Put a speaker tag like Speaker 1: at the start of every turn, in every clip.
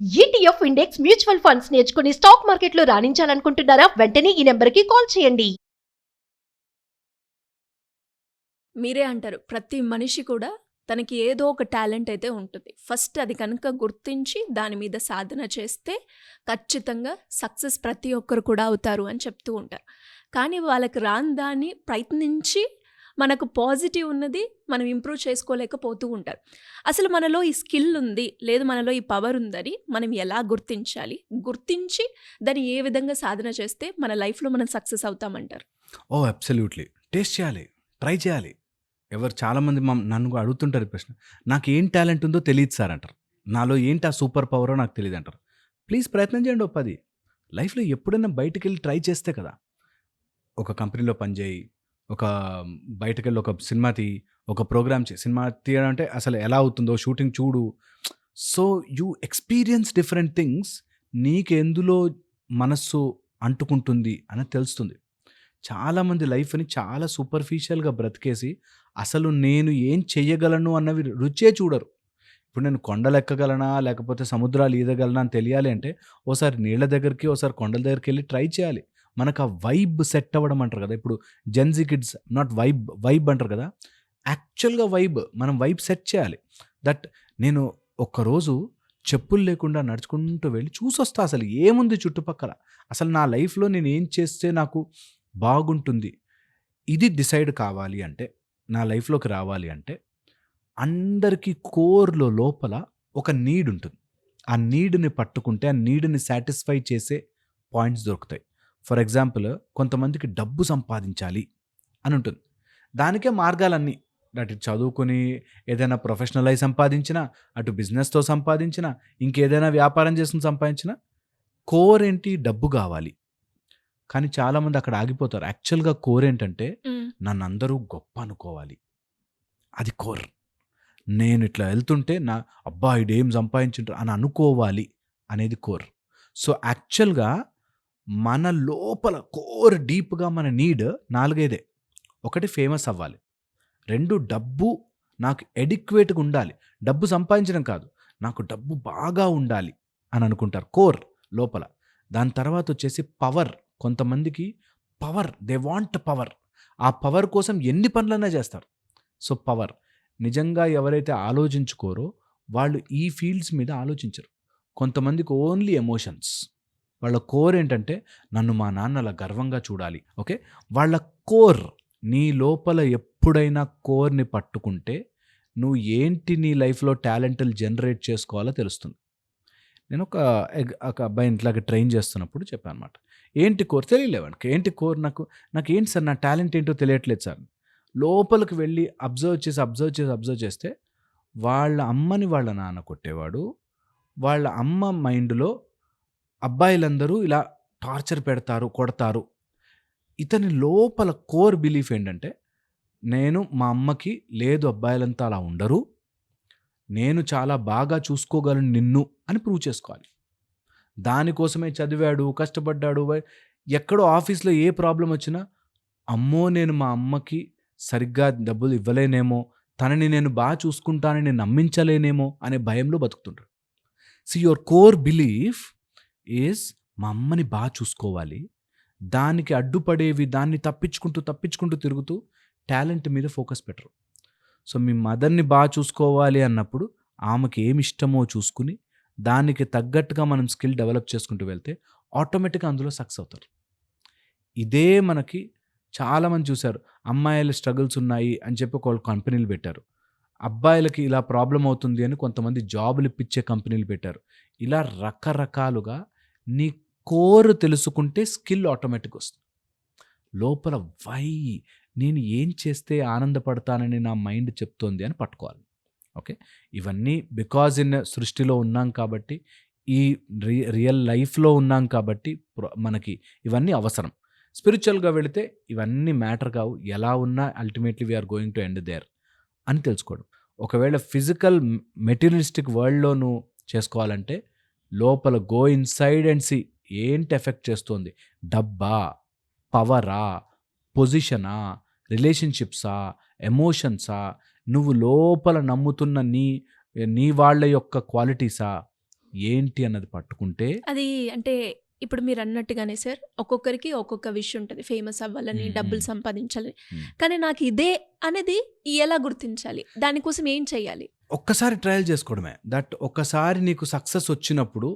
Speaker 1: ETF index mutual funds నేర్చుకుని stock మార్కెట్లో రాణించాలనుకుంటున్నారా? వెంటనే ఈ నెంబర్కి కాల్ చేయండి.
Speaker 2: మీరే అంటారు ప్రతి మనిషి కూడా తనకి ఏదో ఒక టాలెంట్ అయితే ఉంటుంది. ఫస్ట్ అది కనుక గుర్తించి దాని మీద సాధన చేస్తే ఖచ్చితంగా సక్సెస్ ప్రతి ఒక్కరు కూడా అవుతారు అని చెప్తూ ఉంటారు. కానీ వాళ్ళకి రాని దాన్ని ప్రయత్నించి మనకు పాజిటివ్ ఉన్నది మనం ఇంప్రూవ్ చేసుకోలేకపోతూ ఉంటారు. అసలు మనలో ఈ స్కిల్ ఉంది, లేదు మనలో ఈ పవర్ ఉందని మనం ఎలా గుర్తించాలి? గుర్తించి దాన్ని ఏ విధంగా సాధన చేస్తే మన లైఫ్లో మనం సక్సెస్ అవుతామంటారు?
Speaker 3: అబ్సల్యూట్లీ. టేస్ట్ చేయాలి, ట్రై చేయాలి. చాలామంది నన్ను కూడా అడుగుతుంటారు ఈ ప్రశ్న. నాకేం టాలెంట్ ఉందో తెలీదు సార్ అంటారు. నాలో ఏంటి ఆ సూపర్ పవరో నాకు తెలీదు అంటారు. ప్లీజ్ ప్రయత్నం చేయండి. 10 లైఫ్‌లో ఎప్పుడైనా బయటికెళ్ళి ట్రై చేస్తే కదా! ఒక కంపెనీలో పనిచేయి, ఒక బయటకెళ్ళి ఒక సినిమా తీయి, ఒక ప్రోగ్రామ్ సినిమా తీయడం అంటే అసలు ఎలా అవుతుందో షూటింగ్ చూడు. So, you experience different things. నీకెందులో మనస్సు అంటుకుంటుంది అని తెలుస్తుంది. చాలామంది లైఫ్‌ని చాలా సూపర్ఫిషియల్‌గా బ్రతికేసి అసలు నేను ఏం చెయ్యగలను అన్నవి రుచే చూడరు. ఇప్పుడు నేను కొండలెక్కగలనా? లేకపోతే సముద్రాలు ఈదగలనా అని తెలియాలి అంటే ఓసారి నీళ్ళ దగ్గరికి, ఓసారి కొండల దగ్గరికెళ్ళి ట్రై చేయాలి. మనకు ఆ వైబ్ సెట్ అవ్వడం అంటారు కదా! ఇప్పుడు జెన్‌జీ కిడ్స్ నాట్ వైబ్ అంటారు కదా! యాక్చువల్‌గా మనం వైబ్ సెట్ చేయాలి. దట్ నేను ఒక్కరోజు చెప్పులు లేకుండా నడుచుకుంటూ వెళ్ళి చూసొస్తా అసలు ఏముంది చుట్టుపక్కల. అసలు నా లైఫ్‌లో నేనేం చేస్తే నాకు బాగుంటుంది. ఇది డిసైడ్ కావాలి అంటే, నా లైఫ్‌లోకి రావాలి అంటే, అందరికీ కోర్‌లో లోపల ఒక నీడ్ ఉంటుంది. ఆ నీడ్‌ని పట్టుకుంటే, ఆ నీడ్‌ని సాటిస్ఫై చేసే పాయింట్స్ దొరుకుతాయి. ఫర్ ఎగ్జాంపుల్ కొంతమందికి డబ్బు సంపాదించాలి అని ఉంటుంది. దానికే మార్గాలన్నీ. అటు చదువుకొని ఏదైనా ప్రొఫెషనల్ అయి సంపాదించినా, అటు బిజినెస్‌తో సంపాదించినా, ఇంకేదైనా వ్యాపారం చేసుకొని సంపాదించినా, కోర్ ఏంటి? డబ్బు గావాలి. కానీ చాలామంది అక్కడ ఆగిపోతారు. యాక్చువల్‌గా కోర్ ఏంటంటే, నన్నందరూ గొప్ప అనుకోవాలి. అది కోర్. నేనిట్లా ఎళ్తుంటే అబ్బా! ఈడేం సంపాదించుంటారు అని అనుకోవాలి అనేది కోర్. సో, యాక్చువల్‌గా మన లోపల కోర్ డీప్‌గా మన నీడ్ 4, 5 ఒకటి ఫేమస్ అవ్వాలి. 2 డబ్బు నాకు ఎడిక్వేట్‌గా ఉండాలి. డబ్బు సంపాదించడం కాదు. నాకు డబ్బు బాగా ఉండాలి అని అనుకుంటారు కోర్ లోపల. దాని తర్వాతొచ్చేసి పవర్. కొంతమందికి పవర్. They want power. ఆ పవర్ కోసం ఎన్ని పనులన్నా చేస్తారు. So, power. నిజంగా ఎవరైతే ఆలోచించుకోరో వాళ్ళు ఈ ఫీల్డ్స్ మీద ఆలోచించరు. కొంతమందికి ఓన్లీ ఎమోషన్స్. వాళ్ళ కోర్ ఏంటంటే నన్ను మా నాన్న అలా గర్వంగా చూడాలి. ఓకే. వాళ్ళ కోర్. నీ లోపల ఎప్పుడైనా కోర్‌ని పట్టుకుంటే నువ్వు ఏంటి నీ లైఫ్‌లో టాలెంట్లు జనరేట్ చేసుకోవాలో తెలుస్తుంది. నేను ఒక అబ్బాయిని ఇట్లాగా ట్రైన్ చేస్తున్నప్పుడు చెప్పానన్నమాట. ఏంటి కోర్? తెలియలే వాడికి. ఏంటి కోర్? నాకేంటి సార్ నా టాలెంట్ ఏంటో తెలియట్లేదు సార్. లోపలికి వెళ్ళి అబ్జర్వ్ చేస్తే వాళ్ళ అమ్మని వాళ్ళ నాన్న కొట్టేవాడు. వాళ్ళ అమ్మ మైండ్‌లో అబ్బాయిలందరూ ఇలా టార్చర్ పెడతారు, కొడతారు. ఇతని లోపల కోర్ బిలీఫ్ ఏంటంటే, నేను మా అమ్మకి లేదు అబ్బాయిలంతా అలా ఉండరు. నేను చాలా బాగా చూసుకోగలను నిన్ను అని ప్రూవ్ చేసుకోవాలి. దానికోసమే చదివాడు, కష్టపడ్డాడు. ఎక్కడో ఆఫీస్‌లో ఏ ప్రాబ్లమ్ వచ్చినా, అమ్మో! నేను మా అమ్మకి సరిగ్గా డబ్బులు ఇవ్వలేనేమో, తనని నేను చూసుకుంటానని నమ్మించలేనేమో అనే భయంలో బతుకుతుంటాడు. యువర్ కోర్ బిలీఫ్ ఈజ్ మా అమ్మని చూసుకోవాలి. దానికి అడ్డుపడేవి దాన్ని తప్పించుకుంటూ తిరుగుతూ టాలెంట్ మీద ఫోకస్ పెట్టరు. సో, మీ మదర్‌ని చూసుకోవాలి అన్నప్పుడు ఆమెకి ఏమిష్టమో చూసుకొని, దానికి తగ్గట్టుగా మనం స్కిల్ డెవలప్ చేసుకుంటూ వెళ్తే ఆటోమేటిక్‌గా అందులో సక్సెస్ అవుతారు. ఇదే మనకి చాలామంది చూసారు. అమ్మాయిల స్ట్రగుల్స్ ఉన్నాయి అని చెప్పి కంపెనీలు పెట్టారు. అబ్బాయిలకి ఇలా ప్రాబ్లమ్ అవుతుంది అని కొంతమంది జాబులు ఇప్పించే కంపెనీలు పెట్టారు. ఇలా రకరకాలుగా నీ కోర్ తెలుసుకుంటే స్కిల్ ఆటోమేటిక్‌గా వస్తుంది. లోపల నేను ఏం చేస్తే ఆనందపడతానని నా మైండ్ చెప్తోంది అని పట్టుకోవాలి. ఓకే. ఇవన్నీ బికాజ్ ఇన్ సృష్టిలో ఉన్నాం కాబట్టి, ఈ రియల్ లైఫ్‌లో ఉన్నాం కాబట్టి మనకి ఇవన్నీ అవసరం. స్పిరిచువల్‌గా వెళితే ఇవన్నీ మ్యాటర్ కావు. ఎలా ఉన్నా అల్టిమేట్‌లీ we are going to end there అని తెలుసుకోవడం. ఒకవేళ ఫిజికల్ మెటీరియలిస్టిక్ వరల్డ్‌లో నువ్వు చేసుకోవాలంటే లోపల గో ఇన్‌సైడ్ అండ్ సీ ఏంటి ఎఫెక్ట్ చేస్తోంది? డబ్బా? పవరా? పొజిషనా? రిలేషన్‌షిప్సా? ఎమోషన్సా? నువ్వు లోపల నమ్ముతున్న నీ వాళ్ళ యొక్క క్వాలిటీసా? ఏంటి అన్నది పట్టుకుంటే
Speaker 2: అది అంటే ఇప్పుడు మీరు అన్నట్టుగానే సార్ ఒక్కొక్కరికి ఒక్కొక్క విషయం ఉంటుంది, ఫేమస్ అవ్వాలని, డబ్బులు సంపాదించాలని. కానీ నాకు ఇదే అనేది ఎలా గుర్తించాలి, దానికోసం ఏం చేయాలి?
Speaker 3: ఒక్కసారి ట్రయల్ చేసుకోవడమే. దట్ ఒక్కసారి నీకు సక్సెస్ వచ్చినప్పుడు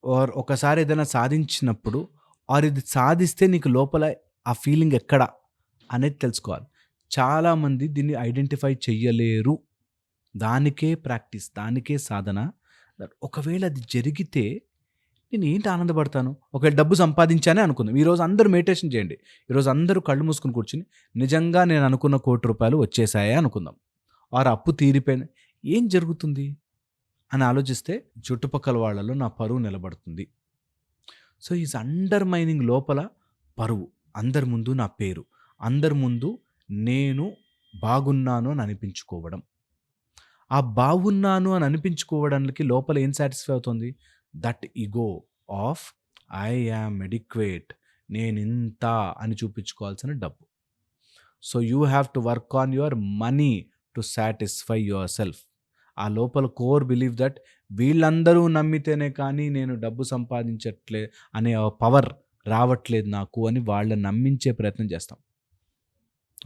Speaker 3: ఆర్ ఒకసారి ఏదైనా సాధించినప్పుడు ఆర్ ఇది సాధిస్తే నీకు లోపల ఆ ఫీలింగ్ ఎక్కడ అనేది తెలుసుకోవాలి. చాలామంది దీన్ని ఐడెంటిఫై చెయ్యలేరు. దానికే ప్రాక్టీస్, దానికే సాధన. ఒకవేళ అది జరిగితే నేను ఏంటి ఆనందపడతాను. ఒకవేళ డబ్బు సంపాదించానే అనుకుందాం. ఈరోజు అందరూ మెడిటేషన్ చేయండి. ఈరోజు అందరూ కళ్ళు మూసుకుని కూర్చుని నిజంగా నేను అనుకున్న ₹1,00,00,000 వచ్చేసాయే అనుకుందాం. ఆర్ అప్పు తీరిపోయింది. ఏం జరుగుతుంది అని ఆలోచిస్తే చుట్టుపక్కల వాళ్ళలో నా పరువు నిలబడుతుంది. సో ఈజ్ అండర్ మైనింగ్ లోపల పరువు, అందరి ముందు నా పేరు, అందరి ముందు నేను బాగున్నాను అని అనిపించుకోవడం. ఆ బాగున్నాను అని అనిపించుకోవడానికి లోపల ఏం సాటిస్ఫై అవుతుంది? That ego of I am adequate, నేను ఇంత అని చూపించుకోవాల్సిన డబ్బు. So you have to work on your money to satisfy your self. ఆ లోపల కోర్ బిలీవ్ దట్ వీళ్ళందరూ నమ్మితేనే కానీ నేను డబ్బు సంపాదించట్లే అనే పవర్ రావట్లేదు నాకు అని వాళ్ళని నమ్మించే ప్రయత్నం చేస్తాం.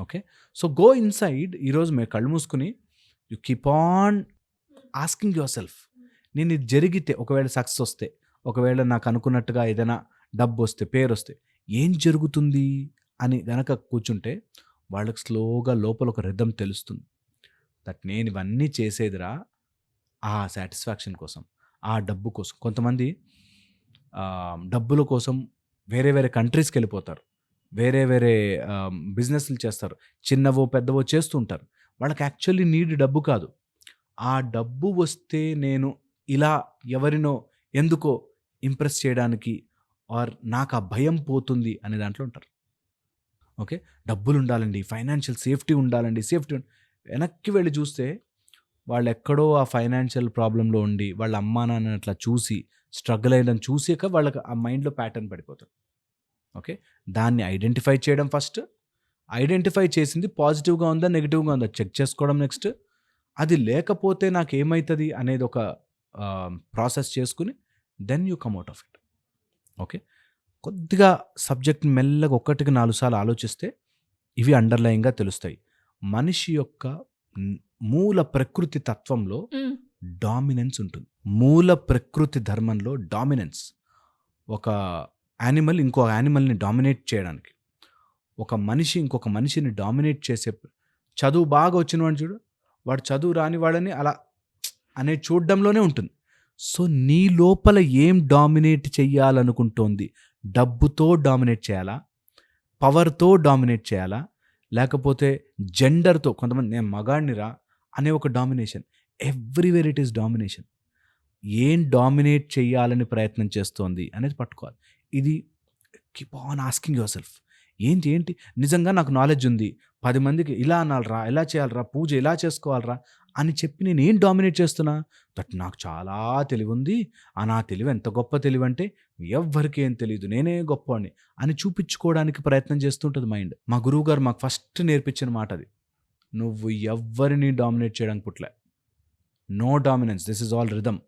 Speaker 3: Okay, so go inside. ఈరోజు మేము కళ్ళు మూసుకుని you keep on asking your self, నేను ఇది జరిగితే, ఒకవేళ సక్సెస్ వస్తే, ఒకవేళ నాకు అనుకున్నట్టుగా ఏదైనా డబ్బు వస్తే, పేరు వస్తే ఏం జరుగుతుంది అని గనక కూర్చుంటే వాళ్ళకి స్లోగా లోపల ఒక రిథమ్ తెలుస్తుంది. దట్ నేను ఇవన్నీ చేసేదిరా ఆ సాటిస్ఫాక్షన్ కోసం, ఆ డబ్బు కోసం. కొంతమంది డబ్బుల కోసం వేరే వేరే కంట్రీస్కి వెళ్ళిపోతారు, వేరే వేరే బిజినెస్లు చేస్తారు, చిన్నవో పెద్దవో చేస్తూ ఉంటారు. వాళ్ళకి యాక్చువల్లీ నీడ్ డబ్బు కాదు. ఆ డబ్బు వస్తే నేను ఇలా ఎవరినో ఎందుకో ఇంప్రెస్ చేయడానికి ఆర్ నాకు ఆ భయం పోతుంది అనే దాంట్లో ఉంటారు. ఓకే, డబ్బులు ఉండాలండి, ఫైనాన్షియల్ సేఫ్టీ ఉండాలండి, వెనక్కి వెళ్ళి చూస్తే వాళ్ళు ఎక్కడో ఆ ఫైనాన్షియల్ ప్రాబ్లంలో ఉండి వాళ్ళ అమ్మా నాన్న అట్లా చూసి స్ట్రగుల్ అయ్యడం చూసాక వాళ్ళకి ఆ మైండ్లో ప్యాటర్న్ పడిపోతుంది. ఓకే, దాన్ని ఐడెంటిఫై చేయడం ఫస్ట్. ఐడెంటిఫై చేసింది పాజిటివ్గా ఉందా నెగిటివ్గా ఉందా చెక్ చేసుకోవడం నెక్స్ట్. అది లేకపోతే నాకు ఏమవుతుంది అనేది ఒక ప్రాసెస్ చేసుకుని then you come out of it. Okay, కొద్దిగా సబ్జెక్ట్ మెల్లగా 1-4 సార్లు ఆలోచిస్తే ఇవి అండర్లైన్గా తెలుస్తాయి. మనిషి యొక్క మూల ప్రకృతి తత్వంలో డామినెన్స్ ఉంటుంది. మూల ప్రకృతి ధర్మంలో డామినెన్స్. ఒక యానిమల్ ఇంకో యానిమల్ని డామినేట్ చేయడానికి, ఒక మనిషి ఇంకొక మనిషిని డామినేట్ చేసే, చదువు బాగా వచ్చిన వాడు చూడు, వాడు చదువు రాని వాడని అలా అనే చూడడంలోనే ఉంటుంది. సో నీ లోపల ఏం డామినేట్ చెయ్యాలనుకుంటోంది? డబ్బుతో డామినేట్ చేయాలా, పవర్తో డామినేట్ చేయాలా, లేకపోతే జెండర్తో, కొంతమంది నేను మగాడినిరా అనే ఒక domination. Everywhere it is domination. ఏం డామినేట్ చేయాలని ప్రయత్నం చేస్తోంది అనేది పట్టుకోవాలి. ఇది keep on asking your self. ఏంటి నిజంగా నాకు నాలెడ్జ్ ఉంది, 10 మందికి ఇలా అనాలరా, ఇలా చేయాలరా, పూజ ఇలా చేసుకోవాలరా అని చెప్పి నేను ఏం డామినేట్ చేస్తున్నా? దట్ నాకు చాలా తెలివి ఉంది, ఆ నా తెలివి ఎంత గొప్ప తెలివి అంటే ఎవ్వరికి ఏం తెలియదు, నేనే గొప్పవాడిని అని చూపించుకోవడానికి ప్రయత్నం చేస్తుంటుంది మైండ్. మా గురువుగారు మాకు ఫస్ట్ నేర్పించిన మాట అది. నువ్వు ఎవ్వరిని డామినేట్ చేయడానికి పుట్లే. No dominance, this is all rhythm.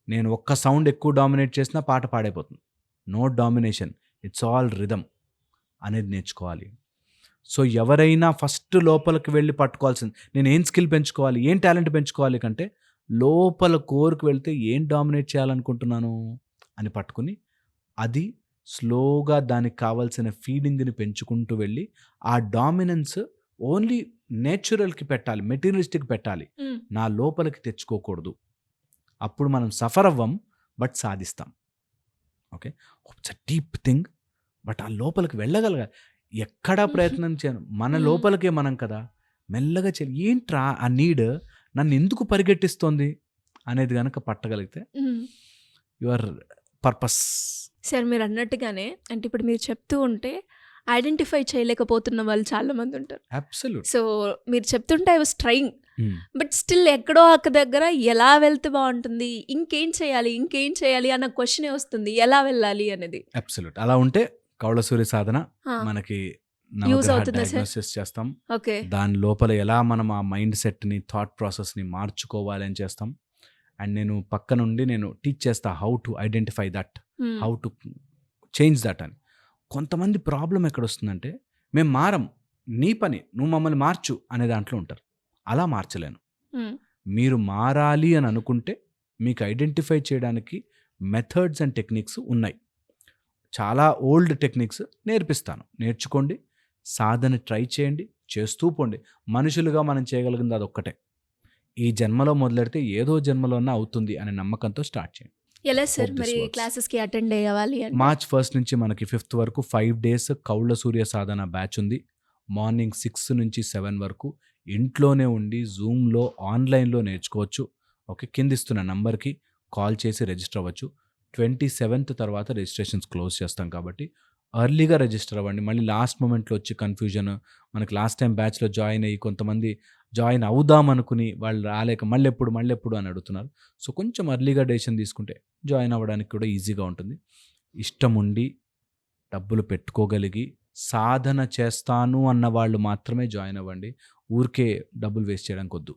Speaker 3: నేను ఒక్క సౌండ్ ఎక్కువ డామినేట్ చేసినా పాట పాడైపోతుంది. No domination, it's all rhythm అనేది నేర్చుకోవాలి. సో ఎవరైనా ఫస్ట్ లోపలికి వెళ్ళి పట్టుకోవాల్సింది, నేను ఏం స్కిల్ పెంచుకోవాలి, ఏం టాలెంట్ పెంచుకోవాలి కంటే లోపల కోర్కి వెళ్తే ఏం డామినేట్ చేయాలనుకుంటున్నాను అని పట్టుకుని అది స్లోగా దానికి కావాల్సిన ఫీడింగ్ని పెంచుకుంటూ వెళ్ళి ఆ డామినెన్స్ ఓన్లీ నేచురల్కి పెట్టాలి, మెటీరియలిస్టిక్ పెట్టాలి, నా లోపలికి తెచ్చుకోకూడదు. అప్పుడు మనం సఫర్ అవ్వం, బట్ సాధిస్తాం. Okay, it's a deep thing. But ఆ లోపలికి వెళ్ళగలగాలి. ఎక్కడా ప్రయత్నం చేయను, మన లోపలికే మనం కదా మెల్లగా చేయాలి. ఏంట్రా ఆ నీడ్ నన్ను ఎందుకు పరిగెట్టిస్తోంది అనేది కనుక పట్టగలిగితే యువర్ పర్పస్.
Speaker 2: సార్ మీరు అన్నట్టుగానే, అంటే ఇప్పుడు మీరు చెప్తూ ఉంటే ఐడెంటిఫై చేయలేకపోతున్న వాళ్ళు చాలా మంది ఉంటారు.
Speaker 3: అబ్సల్యూట్.
Speaker 2: సో మీరు చెప్తుంటే I was trying, but still ఎక్కడో అక్క దగ్గర ఎలా వెళ్తే బాగుంటుంది, ఇంకేం చేయాలి అన్న క్వశ్చనే వస్తుంది, ఎలా వెళ్ళాలి అనేది.
Speaker 3: అబ్సల్యూట్. అలా ఉంటే కౌళ సూర్య సాధన మనకి డయాగ్నోసిస్ చేస్తాం.
Speaker 2: ఓకే,
Speaker 3: దాని లోపల ఎలా మనం ఆ మైండ్ సెట్ని, థాట్ ప్రాసెస్ని మార్చుకోవాలి అని చేస్తాం. అండ్ నేను పక్క నుండి నేను టీచ్ చేస్తా హౌ టు ఐడెంటిఫై దట్,
Speaker 2: హ్మ్.
Speaker 3: హౌ టు చేంజ్ దట్ అని. కొంతమంది ప్రాబ్లం ఎక్కడొస్తుందంటే, మేము మారం, నీ పని నువ్వు మమ్మల్ని మార్చు అనే దాంట్లో ఉంటారు. అలా మార్చలేను.
Speaker 2: హ్మ్.
Speaker 3: మీరు మారాలి అని అనుకుంటే మీకు ఐడెంటిఫై చేయడానికి మెథడ్స్ అండ్ టెక్నిక్స్ ఉన్నాయి. చాలా ఓల్డ్ టెక్నిక్స్ నేర్పిస్తాను, నేర్చుకోండి, సాధన ట్రై చేయండి, చేస్తూ పోండి. మనుషులుగా మనం చేయగలిగింది అదొక్కటే. ఈ జన్మలో మొదలెడితే ఏదో జన్మలోనే అవుతుంది అనే నమ్మకంతో స్టార్ట్ చేయండి.
Speaker 2: ఎలా సార్
Speaker 3: Hope this
Speaker 2: మరి
Speaker 3: works.
Speaker 2: క్లాసెస్కి అటెండ్ అయ్యాలి అంటే?
Speaker 3: మార్చ్ 1 నుంచి మనకి 5th వరకు 5 days కౌళ్ళ సూర్య సాధన బ్యాచ్ ఉంది. మార్నింగ్ 6 నుంచి 7 వరకు ఇంట్లోనే ఉండి జూమ్లో ఆన్లైన్లో నేర్చుకోవచ్చు. ఓకే, కింద ఇస్తున్న నంబర్కి కాల్ చేసి రిజిస్టర్ అవ్వచ్చు. 27th తర్వాత రిజిస్ట్రేషన్స్ క్లోజ్ చేస్తాం కాబట్టి ఎర్లీగా రిజిస్టర్ అవ్వండి. మళ్ళీ లాస్ట్ మూమెంట్లో వచ్చి కన్ఫ్యూజన్, మనకి లాస్ట్ టైం బ్యాచ్లో జాయిన్ అయ్యి కొంతమంది జాయిన్ అవుదాం అనుకుని వాళ్ళు రాలేక మళ్ళెప్పుడు అని అడుగుతున్నారు. సో కొంచెం ఎర్లీగా డెసిషన్ తీసుకుంటే జాయిన్ అవ్వడానికి కూడా ఈజీగా ఉంటుంది. ఇష్టం ఉండి డబ్బులు పెట్టుకోగలిగి సాధన చేస్తాను అన్న వాళ్ళు మాత్రమే జాయిన్ అవ్వండి. ఊరికే డబ్బులు వేస్ట్ చేయడానికి వద్దు.